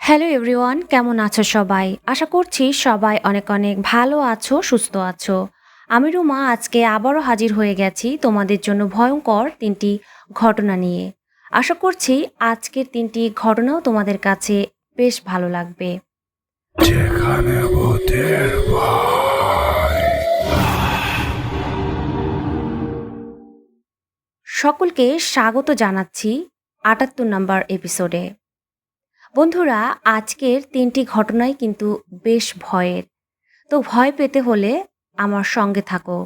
Hello everyone, কেমন আছো সবাই? আশা করছি সবাই অনেক অনেক ভালো আছো, সুস্থ আছো। আমি রুমা আজকে আবারও হাজির হয়ে গেছি তোমাদের জন্য ভয়ঙ্কর ৩টি ঘটনা নিয়ে। আশা করছি আজকের ৩টি ঘটনাও তোমাদের কাছে বেশ ভালো লাগবে। যেখানে ভূতের ভয়। সকলকে স্বাগত জানাচ্ছি ৭৮ নম্বর এপিসোডে। বন্ধুরা, আজকের ৩টি ঘটনাই কিন্তু বেশ ভয়ের। তো ভয় পেতে হলে আমার সঙ্গে থাকো।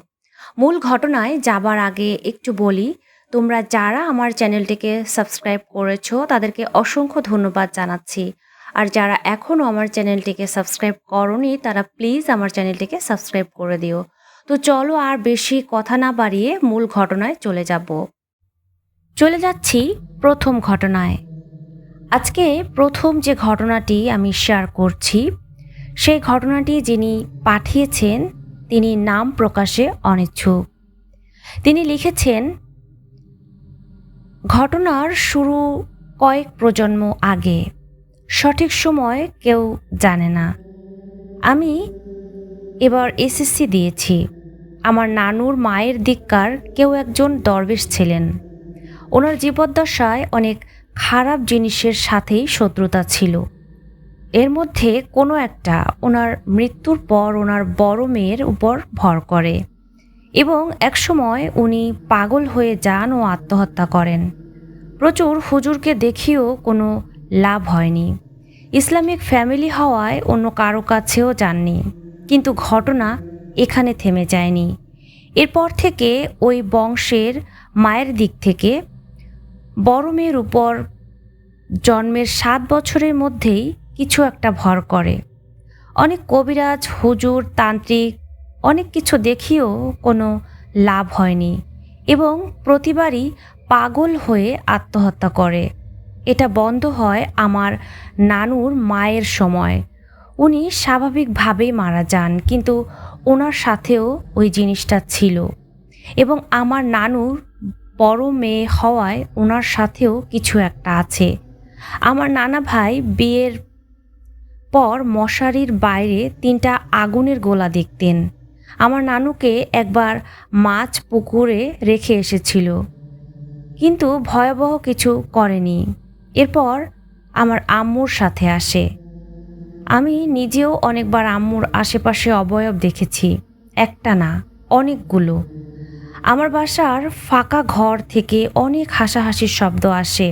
মূল ঘটনায় যাবার আগে একটু বলি, তোমরা যারা আমার চ্যানেলটিকে সাবস্ক্রাইব করেছো তাদেরকে অসংখ্য ধন্যবাদ জানাচ্ছি। আর যারা এখনও আমার চ্যানেলটিকে সাবস্ক্রাইব করোনি তারা প্লিজ আমার চ্যানেলটিকে সাবস্ক্রাইব করে দিও। তো চলো আর বেশি কথা না বাড়িয়ে মূল ঘটনায় চলে যাচ্ছি প্রথম ঘটনায়। আজকে প্রথম যে ঘটনাটি আমি শেয়ার করছি, সেই ঘটনাটি যিনি পাঠিয়েছেন তিনি নাম প্রকাশে অনিচ্ছুক। তিনি লিখেছেন, ঘটনার শুরু কয়েক প্রজন্ম আগে, সঠিক সময় কেউ জানে না। আমি এবার এসএসসি দিয়েছি। আমার নানুর মায়ের দিককার কেউ একজন দরবেশ ছিলেন। ওনার জীবদ্দশায় অনেক খারাপ জিনিসের সাথেই শত্রুতা ছিল। এর মধ্যে কোনো একটা ওনার মৃত্যুর পর ওনার বড় মেয়ের উপর ভর করে এবং একসময় উনি পাগল হয়ে যান ও আত্মহত্যা করেন। প্রচুর হুজুরকে দেখিয়েও কোনো লাভ হয়নি। ইসলামিক ফ্যামিলি হওয়ায় অন্য কারো কাছেও যাননি। কিন্তু ঘটনা এখানে থেমে যায়নি। এরপর থেকে ওই বংশের মায়ের দিক থেকে বড় মেয়ের উপর জন্মের ৭ বছরের মধ্যেই কিছু একটা ভর করে। অনেক কবিরাজ, হুজুর, তান্ত্রিক অনেক কিছু দেখিয়েও কোনো লাভ হয়নি এবং প্রতিবারই পাগল হয়ে আত্মহত্যা করে। এটা বন্ধ হয় আমার নানুর মায়ের সময়। উনি স্বাভাবিকভাবেই মারা যান, কিন্তু ওনার সাথেও ওই জিনিসটা ছিল এবং আমার নানুর বড় মেয়ে হওয়ায় ওনার সাথেও কিছু একটা আছে। আমার নানা ভাই বিয়ের পর মশারির বাইরে ৩টা আগুনের গোলা দেখতেন। আমার নানুকে একবার মাছ পুকুরে রেখে এসেছিল, কিন্তু ভয়াবহ কিছু করেনি। এরপর আমার আম্মুর সাথে আসে। আমি নিজেও অনেকবার আম্মুর আশেপাশে অবয়ব দেখেছি, একটা না, অনেকগুলো। আমার বাসার ফাঁকা ঘর থেকে অনেক হাসাহাসির শব্দ আসে।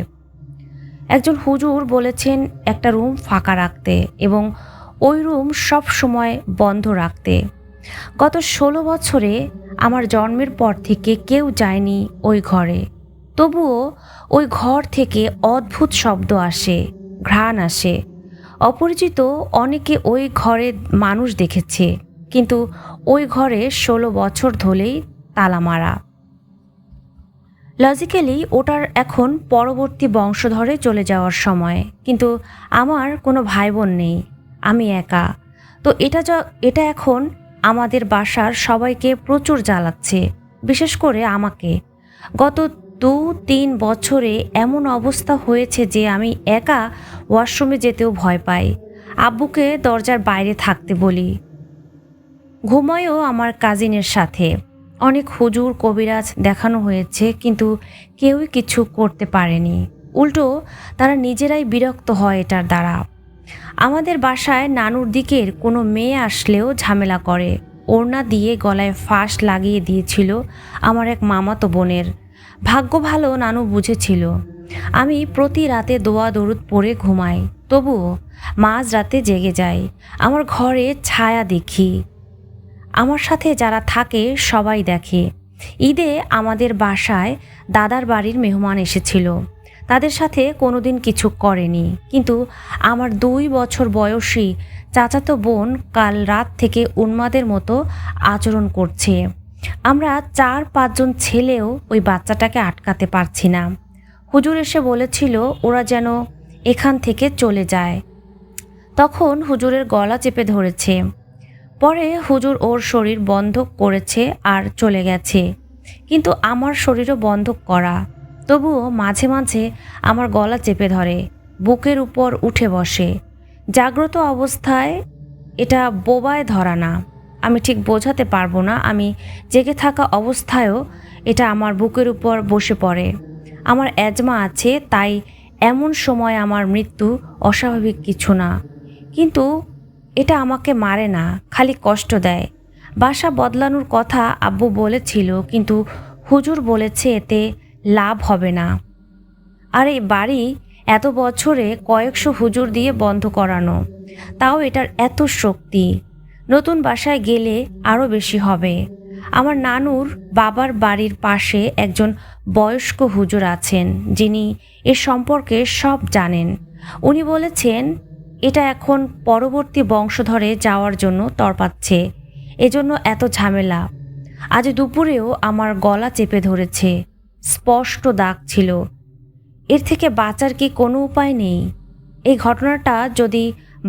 একজন হুজুর বলেছেন একটা রুম ফাঁকা রাখতে এবং ওই রুম সব সময় বন্ধ রাখতে। গত ১৬ বছরে আমার জন্মের পর থেকে কেউ যায়নি ওই ঘরে। তবুও ওই ঘর থেকে অদ্ভুত শব্দ আসে, ঘ্রাণ আসে। অপরিচিত অনেকে ওই ঘরে মানুষ দেখেছে, কিন্তু ওই ঘরে ১৬ বছর ধরেই তালা মারা। লজিক্যালি ওটার এখন পরবর্তী বংশধরে চলে যাওয়ার সময়, কিন্তু আমার কোনো ভাই বোন নেই, আমি একা। তো এটা এখন আমাদের বাসার সবাইকে প্রচুর জ্বালাচ্ছে, বিশেষ করে আমাকে। গত ২-৩ বছরে এমন অবস্থা হয়েছে যে আমি একা ওয়াশরুমে যেতেও ভয় পাই। আব্বুকে দরজার বাইরে থাকতে বলি। ঘুমায়ও আমার কাজিনের সাথে। অনেক হুজুর, কবিরাজ দেখানো হয়েছে, কিন্তু কেউই কিছু করতে পারেনি। উল্টো তারা নিজেরাই বিরক্ত হয় এটার দ্বারা। আমাদের বাসায় নানুর দিকের কোনো মেয়ে আসলেও ঝামেলা করে। ওড়না দিয়ে গলায় ফাঁস লাগিয়ে দিয়েছিল আমার এক মামাতো বোনের। ভাগ্য ভালো নানু বুঝেছিল। আমি প্রতি রাতে দোয়া দরুদ পড়ে ঘুমাই, তবুও মাঝ রাতে জেগে যাই। আমার ঘরে ছায়া দেখি। আমার সাথে যারা থাকে সবাই দেখে। ঈদে আমাদের বাসায় দাদার বাড়ির মেহমান এসেছিল। তাদের সাথে কোনোদিন কিছু করেনি, কিন্তু আমার ২ বছর বয়সী চাচাতো বোন কাল রাত থেকে উন্মাদের মতো আচরণ করছে। আমরা ৪-৫ জন ছেলেও ওই বাচ্চাটাকে আটকাতে পারছি না। হুজুর এসে বলেছিল ওরা যেন এখান থেকে চলে যায়। তখন হুজুরের গলা চেপে ধরেছে। পরে হুজুর ওর শরীর বন্ধক করেছে আর চলে গেছে, কিন্তু আমার শরীরও বন্ধক করা। তবুও মাঝে মাঝে আমার গলা চেপে ধরে, বুকের উপর উঠে বসে। জাগ্রত অবস্থায় এটা বোবায় ধরা না। আমি ঠিক বোঝাতে পারবো না। আমি জেগে থাকা অবস্থায়ও এটা আমার বুকের উপর বসে পড়ে। আমার অ্যাজমা আছে, তাই এমন সময় আমার মৃত্যু অস্বাভাবিক কিছু না। কিন্তু এটা আমাকে মারে না, খালি কষ্ট দেয়। বাসা বদলানোর কথা আব্বু বলেছিল, কিন্তু হুজুর বলেছে এতে লাভ হবে না। আর এই বাড়ি এত বছরে কয়েকশো হুজুর দিয়ে বন্ধ করানো, তাও এটার এত শক্তি। নতুন বাসায় গেলে আরও বেশি হবে। আমার নানুর বাবার বাড়ির পাশে একজন বয়স্ক হুজুর আছেন, যিনি এ সম্পর্কে সব জানেন। উনি বলেছেন এটা এখন পরবর্তী বংশধরে যাওয়ার জন্য তরপাচ্ছে, এজন্য এত ঝামেলা। আজ দুপুরেও আমার গলা চেপে ধরেছে, স্পষ্ট দাগ ছিল। এর থেকে বাঁচার কি কোনো উপায় নেই? এই ঘটনাটা যদি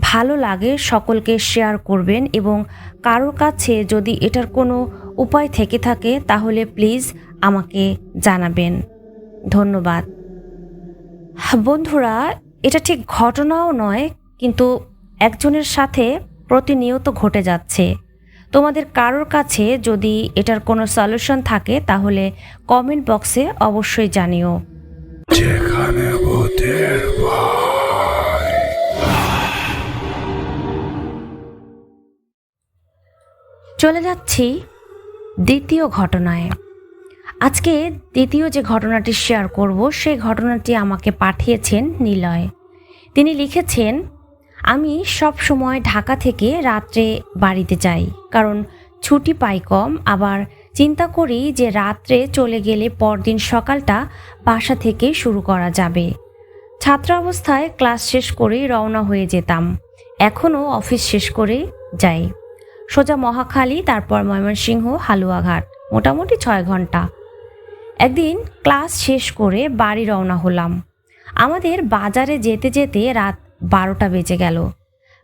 ভালো লাগে সকলকে শেয়ার করবেন, এবং কারোর কাছে যদি এটার কোনো উপায় থেকে থাকে তাহলে প্লিজ আমাকে জানাবেন। ধন্যবাদ। বন্ধুরা, এটা ঠিক ঘটনাও নয়, কিন্তু একজনের সাথে প্রতিনিয়ত ঘটে যাচ্ছে। তোমাদের কারোর কাছে যদি এটার কোনো সলিউশন থাকে তাহলে কমেন্ট বক্সে অবশ্যই জানিও। যেখানে ভূতের ভয়। চলে যাচ্ছি দ্বিতীয় ঘটনায়। আজকে দ্বিতীয় যে ঘটনাটি শেয়ার করব সেই ঘটনাটি আমাকে পাঠিয়েছেন নিলয়। তিনি লিখেছেন, আমি সব সময় ঢাকা থেকে রাত্রে বাড়িতে যাই, কারণ ছুটি পাই কম। আবার চিন্তা করি যে রাত্রে চলে গেলে পরদিন সকালটা বাসা থেকে শুরু করা যাবে। ছাত্র অবস্থায় ক্লাস শেষ করেই রওনা হয়ে যেতাম। এখনও অফিস শেষ করে যাই। সোজা মহাখালী, তারপর ময়মনসিংহ, হালুয়াঘাট, মোটামুটি 6 ঘন্টা। একদিন ক্লাস শেষ করে বাড়ি রওনা হলাম। আমাদের বাজারে যেতে যেতে রাত 12টা বেজে গেল।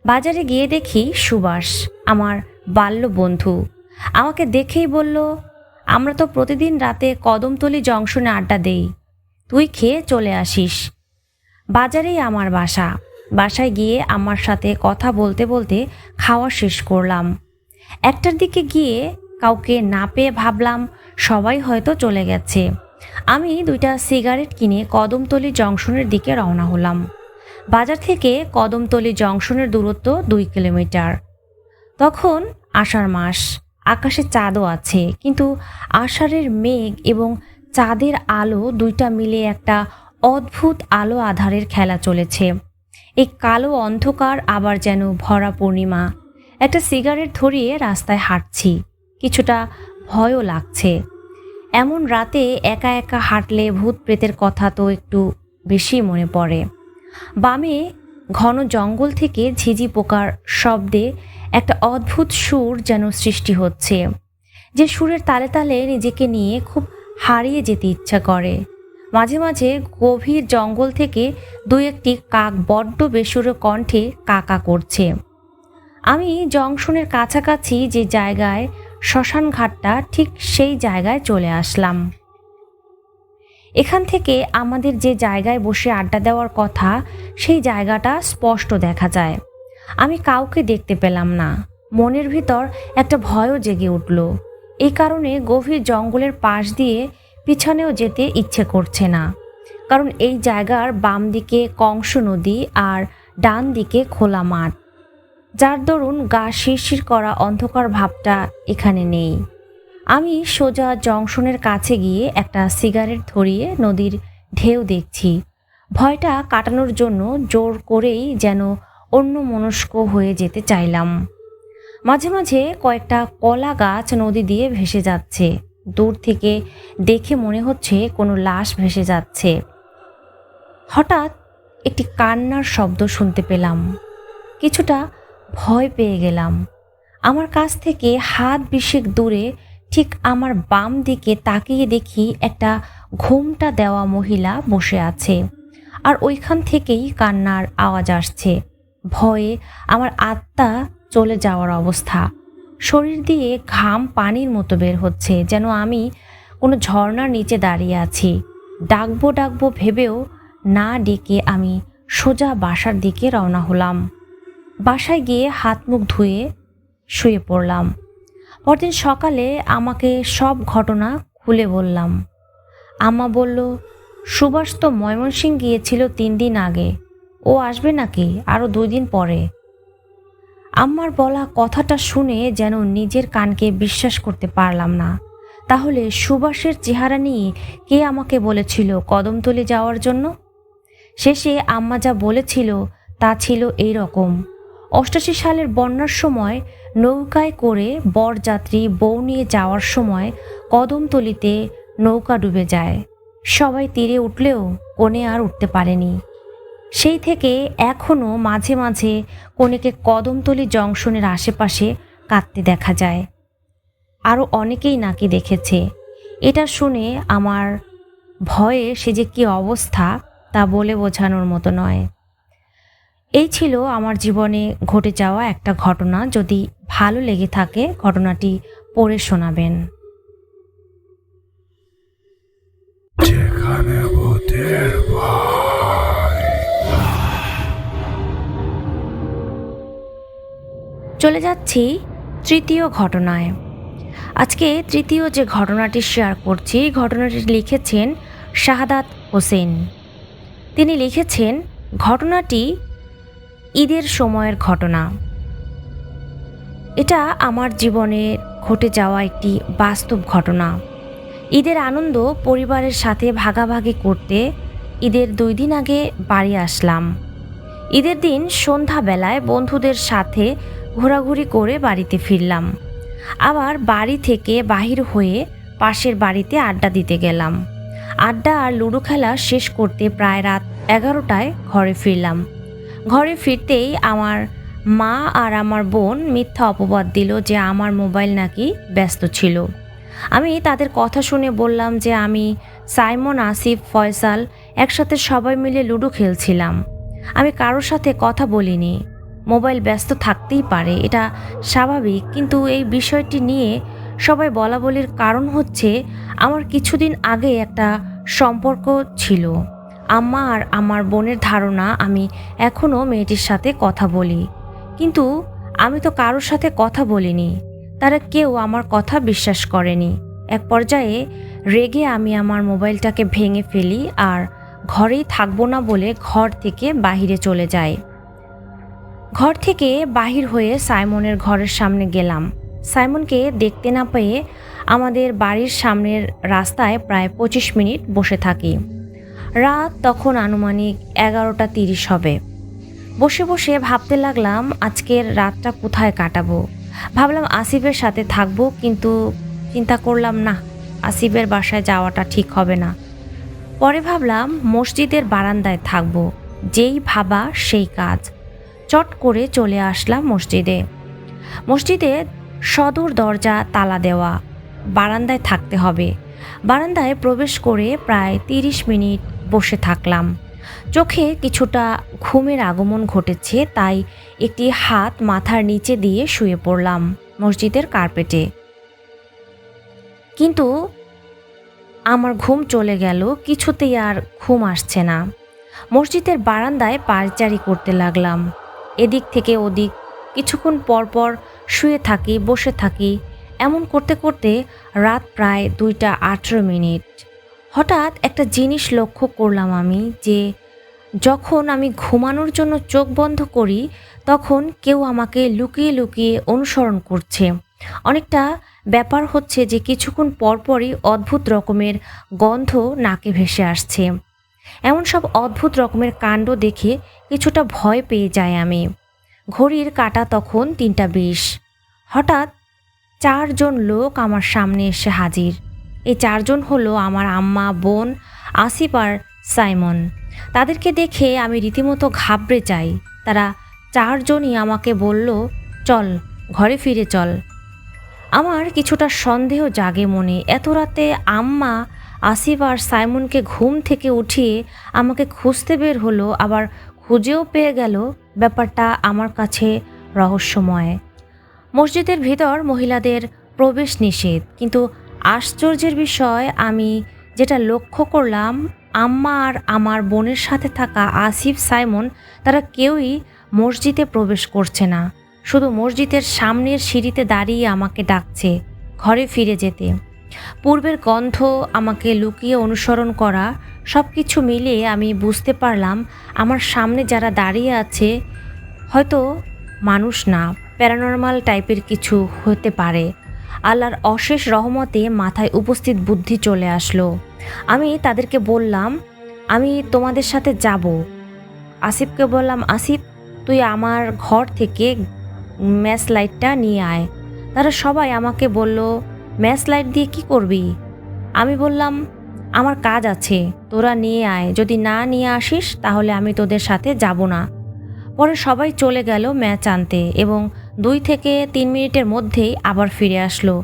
বাজারে গিয়ে দেখি সুভাষ, আমার বাল্য বন্ধু। আমাকে দেখেই বলল, আমরা তো প্রতিদিন রাতে কদমতলী জংশনে আড্ডা দেই, তুই খেয়ে চলে আসিস। বাজারেই আমার বাসা। বাসায় গিয়ে আমার সাথে কথা বলতে বলতে খাওয়া শেষ করলাম। 1টার দিকে গিয়ে কাউকে না পেয়ে ভাবলাম সবাই হয়তো চলে গেছে। আমি 2টা সিগারেট কিনে কদমতলী জংশনের দিকে রওনা হলাম। বাজার থেকে কদমতলী জংশনের দূরত্ব 2 কিলোমিটার। তখন আষাঢ় মাস, আকাশে চাঁদও আছে, কিন্তু আষাঢ়ের মেঘ এবং চাঁদের আলো দুইটা মিলে একটা অদ্ভুত আলো আধারের খেলা চলেছে। এই কালো অন্ধকার আবার যেন ভরা পূর্ণিমা। একটা সিগারেট ধরিয়ে রাস্তায় হাঁটছি, কিছুটা ভয়ও লাগছে। এমন রাতে একা একা হাঁটলে ভূত প্রেতের কথা তো একটু বেশি মনে পড়ে। বামে ঘন জঙ্গল থেকে ঝিঝি পোকার শব্দে একটা অদ্ভুত সুর যেন সৃষ্টি হচ্ছে, যে সুরের তালে তালে নিজেকে নিয়ে খুব হারিয়ে যেতে ইচ্ছা করে। মাঝে মাঝে গভীর জঙ্গল থেকে 2-1টি কাক বড্ড বেসুরো কণ্ঠে কাকা করছে। আমি জংশনের কাছাকাছি যে জায়গায় শ্মশান ঘাটটা, ঠিক সেই জায়গায় চলে আসলাম। এখান থেকে আমাদের যে জায়গায় বসে আড্ডা দেওয়ার কথা সেই জায়গাটা স্পষ্ট দেখা যায়। আমি কাউকে দেখতে পেলাম না। মনের ভিতর একটা ভয়ও জেগে উঠল। এই কারণে গভীর জঙ্গলের পাশ দিয়ে পিছনেও যেতে ইচ্ছে করছে না, কারণ এই জায়গার বাম দিকে কংস নদী আর ডান দিকে খোলা মাঠ, যার দরুন গা শিরশির করা অন্ধকার ভাবটা এখানে নেই। আমি সোজা জংশনের কাছে গিয়ে একটা সিগারেট ধরিয়ে নদীর ঢেউ দেখছি। ভয়টা কাটানোর জন্য জোর করেই যেন অন্যমনস্ক হয়ে যেতে চাইলাম। মাঝে মাঝে কয়েকটা কলা গাছ নদী দিয়ে ভেসে যাচ্ছে। দূর থেকে দেখে মনে হচ্ছে কোনো লাশ ভেসে যাচ্ছে। হঠাৎ একটি কান্নার শব্দ শুনতে পেলাম। কিছুটা ভয় পেয়ে গেলাম। আমার কাছ থেকে হাত বিশেক দূরে ঠিক আমার বাম দিকে তাকিয়ে দেখি একটা ঘোমটা দেওয়া মহিলা বসে আছে, আর ওইখান থেকেই কান্নার আওয়াজ আসছে। ভয়ে আমার আত্মা চলে যাওয়ার অবস্থা। শরীর দিয়ে ঘাম পানির মতো বের হচ্ছে, যেন আমি কোনো ঝর্ণার নিচে দাঁড়িয়ে আছি। ডাকবো ডাকবো ভেবেও না ডেকে আমি সোজা বাসার দিকে রওনা হলাম। বাসায় গিয়ে হাত মুখ ধুয়ে শুয়ে পড়লাম। পরদিন সকালে আমাকে সব ঘটনা খুলে বললাম। আম্মা বলল, সুভাষ তো ময়মনসিংহ গিয়েছিল 3 দিন আগে, ও আসবে নাকি আরও 2 দিন পরে। আম্মার বলা কথাটা শুনে যেন নিজের কানকে বিশ্বাস করতে পারলাম না। তাহলে সুভাষের চেহারা নিয়ে কে আমাকে বলেছিল কদমতলী যাওয়ার জন্য? শেষে আম্মা যা বলেছিল তা ছিল এই রকম। 88 সালের বন্যার সময় নৌকায় করে বরযাত্রী বউ নিয়ে যাওয়ার সময় কদমতলীতে নৌকা ডুবে যায়। সবাই তীরে উঠলেও কনে আর উঠতে পারেনি। সেই থেকে এখনও মাঝে মাঝে কনেকে কদমতলী জংশনের আশেপাশে কাঁদতে দেখা যায়। আরও অনেকেই নাকি দেখেছে। এটা শুনে আমার ভয়ে সে যে কী অবস্থা তা বলে বোঝানোর মতো নয়। এই ছিল আমার জীবনে ঘটে যাওয়া একটা ঘটনা। যদি ভালো লেগে থাকে ঘটনাটি পড়ে শোনাবেন। যেখানে ভূতের ভয়। চলে যাচ্ছি তৃতীয় ঘটনায়। আজকে তৃতীয় যে ঘটনাটি শেয়ার করছি, ঘটনাটি লিখেছেন শাহাদাত হোসেন। তিনি লিখেছেন, ঘটনাটি ঈদের সময়ের ঘটনা। এটা আমার জীবনে ঘটে যাওয়া একটি বাস্তব ঘটনা। ঈদের আনন্দ পরিবারের সাথে ভাগাভাগি করতে ঈদের 2 দিন আগে বাড়ি আসলাম। ঈদের দিন সন্ধ্যাবেলায় বন্ধুদের সাথে ঘোরাঘুরি করে বাড়িতে ফিরলাম। আবার বাড়ি থেকে বাহির হয়ে পাশের বাড়িতে আড্ডা দিতে গেলাম। আড্ডা আর লুডো খেলা শেষ করতে প্রায় রাত 11টায় ঘরে ফিরলাম। ঘরে ফিরতেই আমার মা আর আমার বোন মিথ্যা অপবাদ দিল যে আমার মোবাইল নাকি ব্যস্ত ছিল। আমি তাদের কথা শুনে বললাম যে আমি, সাইমন, আসিফ, ফয়সাল একসাথে সবাই মিলে লুডো খেলছিলাম। আমি কারোর সাথে কথা বলিনি। মোবাইল ব্যস্ত থাকতেই পারে, এটা স্বাভাবিক। কিন্তু এই বিষয়টি নিয়ে সবাই বলাবলির কারণ হচ্ছে আমার কিছুদিন আগে একটা সম্পর্ক ছিল। আম্মা আর আমার বোনের ধারণা আমি এখনও মেয়েটির সাথে কথা বলি, কিন্তু আমি তো কারোর সাথে কথা বলিনি। তারা কেউ আমার কথা বিশ্বাস করেনি। এক পর্যায়ে রেগে আমি আমার মোবাইলটাকে ভেঙে ফেলি আর ঘরেই থাকবো না বলে ঘর থেকে বাহিরে চলে যাই। ঘর থেকে বাহির হয়ে সাইমনের ঘরের সামনে গেলাম। সাইমনকে দেখতে না পেয়ে আমাদের বাড়ির সামনের রাস্তায় প্রায় 25 মিনিট বসে থাকি। রাত তখন আনুমানিক 11:30 হবে। বসে বসে ভাবতে লাগলাম আজকের রাতটা কোথায় কাটাবো। ভাবলাম আসিফের সাথে থাকবো, কিন্তু চিন্তা করলাম না, আসিফের বাসায় যাওয়াটা ঠিক হবে না। পরে ভাবলাম মসজিদের বারান্দায় থাকবো। যেই ভাবা সেই কাজ। চট করে চলে আসলাম মসজিদে। মসজিদের সদর দরজা তালা দেওয়া। বারান্দায় থাকতে হবে। বারান্দায় প্রবেশ করে প্রায় 30 মিনিট বসে থাকলাম। চোখে কিছুটা ঘুমের আগমন ঘটেছে, তাই একটি হাত মাথার নিচে দিয়ে শুয়ে পড়লাম মসজিদের কার্পেটে। কিন্তু আমার ঘুম চলে গেল, কিছুতেই আর ঘুম আসছে না। মসজিদের বারান্দায় পায়চারি করতে লাগলাম, এদিক থেকে ওদিক। কিছুক্ষণ পর পর শুয়ে থাকি, বসে থাকি। এমন করতে করতে রাত প্রায় 2:18। হঠাৎ একটা জিনিস লক্ষ্য করলাম আমি, যে যখন আমি ঘুমানোর জন্য চোখ বন্ধ করি তখন কেউ আমাকে লুকিয়ে লুকিয়ে অনুসরণ করছে। অনেকটা ব্যাপার হচ্ছে যে কিছুক্ষণ পরপরই অদ্ভুত রকমের গন্ধ নাকে ভেসে আসছে। এমন সব অদ্ভুত রকমের কাণ্ড দেখে কিছুটা ভয় পেয়ে যাই আমি। ঘড়ির কাঁটা তখন 3:20। হঠাৎ 4 জন লোক আমার সামনে এসে হাজির। এই 4 জন হলো আমার আম্মা, বোন, আসিফ আর সাইমন। তাদেরকে দেখে আমি রীতিমতো ঘাবড়ে যাই। তারা 4 জনই আমাকে বলল, চল ঘরে ফিরে চল। আমার কিছুটা সন্দেহ জাগে মনে। এত রাতে আম্মা, আসিফ আর সাইমনকে ঘুম থেকে উঠিয়ে আমাকে খুঁজতে বের হলো, আবার খুঁজেও পেয়ে গেল। ব্যাপারটা আমার কাছে রহস্যময়। মসজিদের ভিতর মহিলাদের প্রবেশ নিষেধ, কিন্তু আশ্চর্যের বিষয় আমি যেটা লক্ষ্য করলাম, আম্মা আর আমার বোনের সাথে থাকা আসিফ, সাইমন তারা কেউই মসজিদে প্রবেশ করছে না, শুধু মসজিদের সামনের সিঁড়িতে দাঁড়িয়ে আমাকে ডাকছে ঘরে ফিরে যেতে। পূর্বের গন্ধ, আমাকে লুকিয়ে অনুসরণ করা, সব কিছু মিলিয়ে আমি বুঝতে পারলাম আমার সামনে যারা দাঁড়িয়ে আছে হয়তো মানুষ না, প্যারানর্মাল টাইপের কিছু হতে পারে। আল্লাহর অশেষ রহমতে মাথায় উপস্থিত বুদ্ধি চলে আসলো। আমি তাদেরকে বললাম, আমি তোমাদের সাথে যাব। আসিফকে বললাম, আসিফ তুই আমার ঘর থেকে ম্যাচ লাইটটা নিয়ে আয়। তারা সবাই আমাকে বলল, ম্যাচ লাইট দিয়ে কি করবি? আমি বললাম, আমার কাজ আছে, তোরা নিয়ে আয়, যদি না নিয়ে আসিস তাহলে আমি তোদের সাথে যাব না। পরে সবাই চলে গেল ম্যাচ আনতে এবং 2 থেকে 3 মিনিটের মধ্যেই আবার ফিরে আসলো,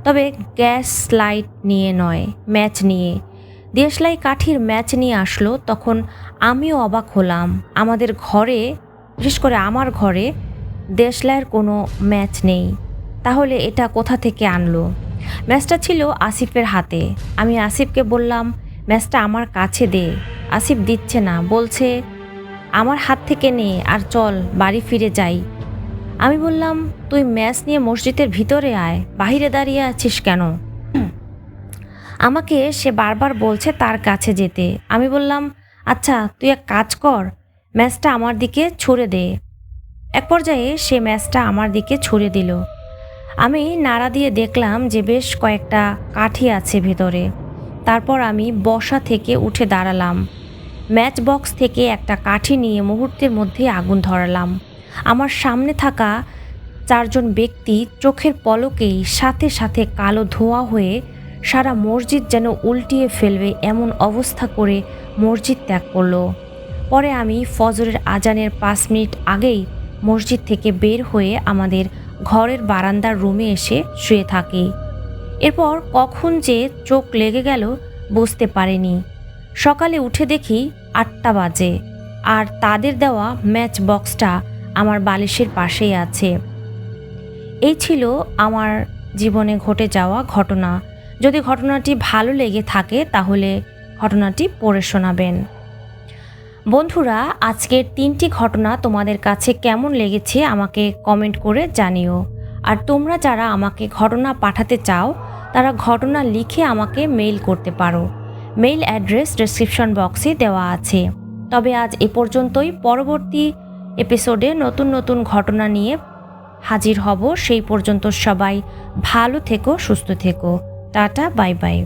তবে গ্যাস লাইট নিয়ে নয়, ম্যাচ নিয়ে। দেশলাই কাঠির ম্যাচ নিয়ে আসলো। তখন আমিও অবাক হলাম, আমাদের ঘরে, বিশেষ করে আমার ঘরে দেশলাইয়ের কোনো ম্যাচ নেই। তাহলে এটা কোথা থেকে আনলো? ম্যাচটা ছিল আসিফের হাতে। আমি আসিফকে বললাম, ম্যাচটা আমার কাছে দে। আসিফ দিচ্ছে না, বলছে আমার হাত থেকে নে আর চল বাড়ি ফিরে যাই। আমি বললাম, তুই ম্যাচ নিয়ে মসজিদের ভিতরে আয়, বাহিরে দাঁড়িয়ে আছিস কেন? আমাকে সে বারবার বলছে তার কাছে যেতে। আমি বললাম, আচ্ছা তুই এক কাজ কর, ম্যাচটা আমার দিকে ছুঁড়ে দে। এক পর্যায়ে সে ম্যাচটা আমার দিকে ছুঁড়ে দিল। আমি নাড়া দিয়ে দেখলাম যে বেশ কয়েকটা কাঠি আছে ভেতরে। তারপর আমি বসা থেকে উঠে দাঁড়ালাম, ম্যাচ বক্স থেকে একটা কাঠি নিয়ে মুহূর্তের মধ্যে আগুন ধরালাম। আমার সামনে থাকা 4 জন ব্যক্তি চোখের পলকেই সাথে সাথে কালো ধোঁয়া হয়ে সারা মসজিদ যেন উল্টিয়ে ফেলবে এমন অবস্থা করে মসজিদ ত্যাগ করলো। পরে আমি ফজরের আজানের 5 মিনিট আগেই মসজিদ থেকে বের হয়ে আমাদের ঘরের বারান্দার রুমে এসে শুয়ে থাকি। এরপর কখন যে চোখ লেগে গেল বুঝতে পারিনি। সকালে উঠে দেখি 8টা বাজে, আর তাদের দেওয়া ম্যাচ বক্সটা আমার বালিশের পাশেই আছে। এই ছিল আমার জীবনে ঘটে যাওয়া ঘটনা। যদি ঘটনাটি ভালো লেগে থাকে তাহলে ঘটনাটি পড়ে শোনাবেন। বন্ধুরা, আজকের 3টি ঘটনা তোমাদের কাছে কেমন লেগেছে আমাকে কমেন্ট করে জানিও। আর তোমরা যারা আমাকে ঘটনা পাঠাতে চাও তারা ঘটনা লিখে আমাকে মেইল করতে পারো। মেইল অ্যাড্রেস ডেসক্রিপশন বক্সে দেওয়া আছে। তবে আজ এ পর্যন্তই। পরবর্তী এপিসোডে নতুন নতুন ঘটনা নিয়ে হাজির হব। সেই পর্যন্ত সবাই ভালো থেকো, সুস্থ থেকো। Tata, bye bye.